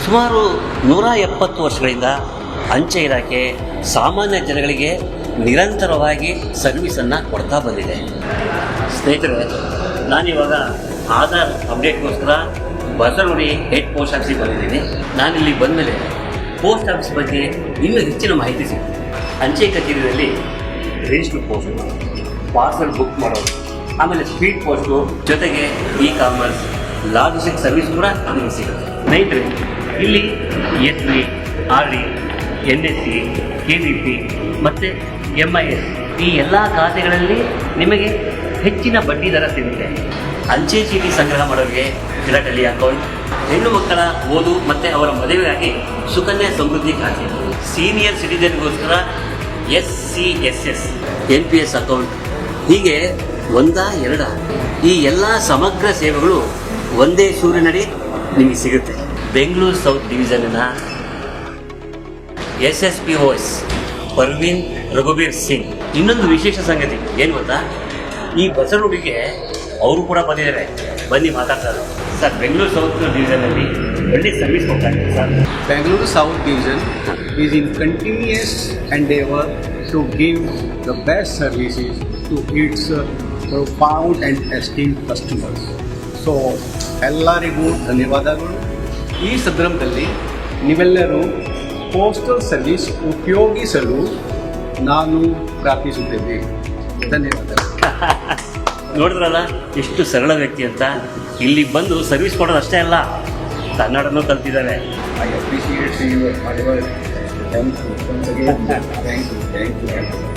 ಸುಮಾರು 170 ವರ್ಷಗಳಿಂದ ಅಂಚೆ ಇಲಾಖೆ ಸಾಮಾನ್ಯ ಜನಗಳಿಗೆ ನಿರಂತರವಾಗಿ ಸರ್ವಿಸನ್ನು ಕೊಡ್ತಾ ಬಂದಿದೆ. ಸ್ನೇಹಿತರೆ, ನಾನಿವಾಗ ಆಧಾರ್ ಅಪ್ಡೇಟ್ಗೋಸ್ಕರ ಬಸವನಗುಡಿ ಹೆಡ್ ಪೋಸ್ಟ್ ಆಫೀಸಿಗೆ ಬಂದಿದ್ದೀನಿ. ನಾನಿಲ್ಲಿ ಬಂದಮೇಲೆ ಪೋಸ್ಟ್ ಆಫೀಸ್ ಬಗ್ಗೆ ಇನ್ನೂ ಹೆಚ್ಚಿನ ಮಾಹಿತಿ ಸಿಗುತ್ತೆ. ಅಂಚೆ ಕಚೇರಿಯಲ್ಲಿ ರಿಜಿಸ್ಟರ್ ಪೋಸ್ಟ್, ಪಾರ್ಸಲ್ ಬುಕ್ ಮಾಡೋದು, ಆಮೇಲೆ ಸ್ಪೀಡ್ ಪೋಸ್ಟು, ಜೊತೆಗೆ ಇ-ಕಾಮರ್ಸ್, ಲಾಜಿಸ್ಟಿಕ್ ಸರ್ವಿಸ್ ಕೂಡ ನಿಮಗೆ ಸಿಗುತ್ತೆ. ಸ್ನೇಹಿತರೆ, ಇಲ್ಲಿ SB, RD, NSC, KVP ಮತ್ತು MIS ಈ ಎಲ್ಲ ಖಾತೆಗಳಲ್ಲಿ ನಿಮಗೆ ಹೆಚ್ಚಿನ ಬಡ್ಡಿ ದರ ಸಿಗುತ್ತೆ. ಅಂಚೆ ಚೀಟಿ ಸಂಗ್ರಹ ಮಾಡೋರಿಗೆ ಫಿಲಾಟಲಿ ಅಕೌಂಟ್, ಹೆಣ್ಣು ಮಕ್ಕಳ ಓದು ಮತ್ತು ಅವರ ಮದುವೆಗಾಗಿ ಸುಕನ್ಯಾ ಸಮೃದ್ಧಿ ಖಾತೆ, ಸೀನಿಯರ್ ಸಿಟಿಜನ್ಗೋಸ್ಕರ SCSS, NPS ಅಕೌಂಟ್, ಹೀಗೆ ಒಂದ ಈ ಎಲ್ಲ ಸಮಗ್ರ ಸೇವೆಗಳು ಒಂದೇ ಸೂರಿನಡಿ ನಿಮಗೆ ಸಿಗುತ್ತೆ. ಬೆಂಗಳೂರು ಸೌತ್ ಡಿವಿಷನ್ನ SSPOS ಪರ್ವೀನ್ ರಘುಬೀರ್ ಸಿಂಗ್. ಇನ್ನೊಂದು ವಿಶೇಷ ಸಂಗತಿ ಏನು ಗೊತ್ತಾ, ಈ ಬಸವನಗುಡಿಗೆ ಅವರು ಕೂಡ ಬಂದಿದ್ದಾರೆ. ಬನ್ನಿ ಮಾತಾಡ್ತಾರೆ. ಸರ್, ಬೆಂಗಳೂರು ಸೌತ್ ಡಿವಿಷನಲ್ಲಿ ಒಳ್ಳೆ ಸರ್ವಿಸ್ ಕೊಡ್ತಾ ಇದ್ದಾರೆ sir. Bangalore South Division is in continuous endeavor to give the best services to its profound and esteemed customers. So, ಎಲ್ಲರಿಗೂ ಧನ್ಯವಾದಗಳು. ಈ ಸಂದರ್ಭದಲ್ಲಿ ನೀವೆಲ್ಲರೂ ಪೋಸ್ಟಲ್ ಸರ್ವಿಸ್ ಉಪಯೋಗಿಸಲು ನಾನು ಪ್ರಾರ್ಥಿಸುತ್ತೇನೆ. ಧನ್ಯವಾದಗಳು. ನೋಡಿದ್ರಲ್ಲ ಎಷ್ಟು ಸರಳ ವ್ಯಕ್ತಿ ಅಂತ. ಇಲ್ಲಿ ಬಂದು ಸರ್ವಿಸ್ ಕೊಡೋದು ಅಷ್ಟೇ ಅಲ್ಲ, ಕನ್ನಡನೂ ಕಲ್ತಿದ್ದಾರೆ. I appreciate your hard work. Thank you. Once again, thank you.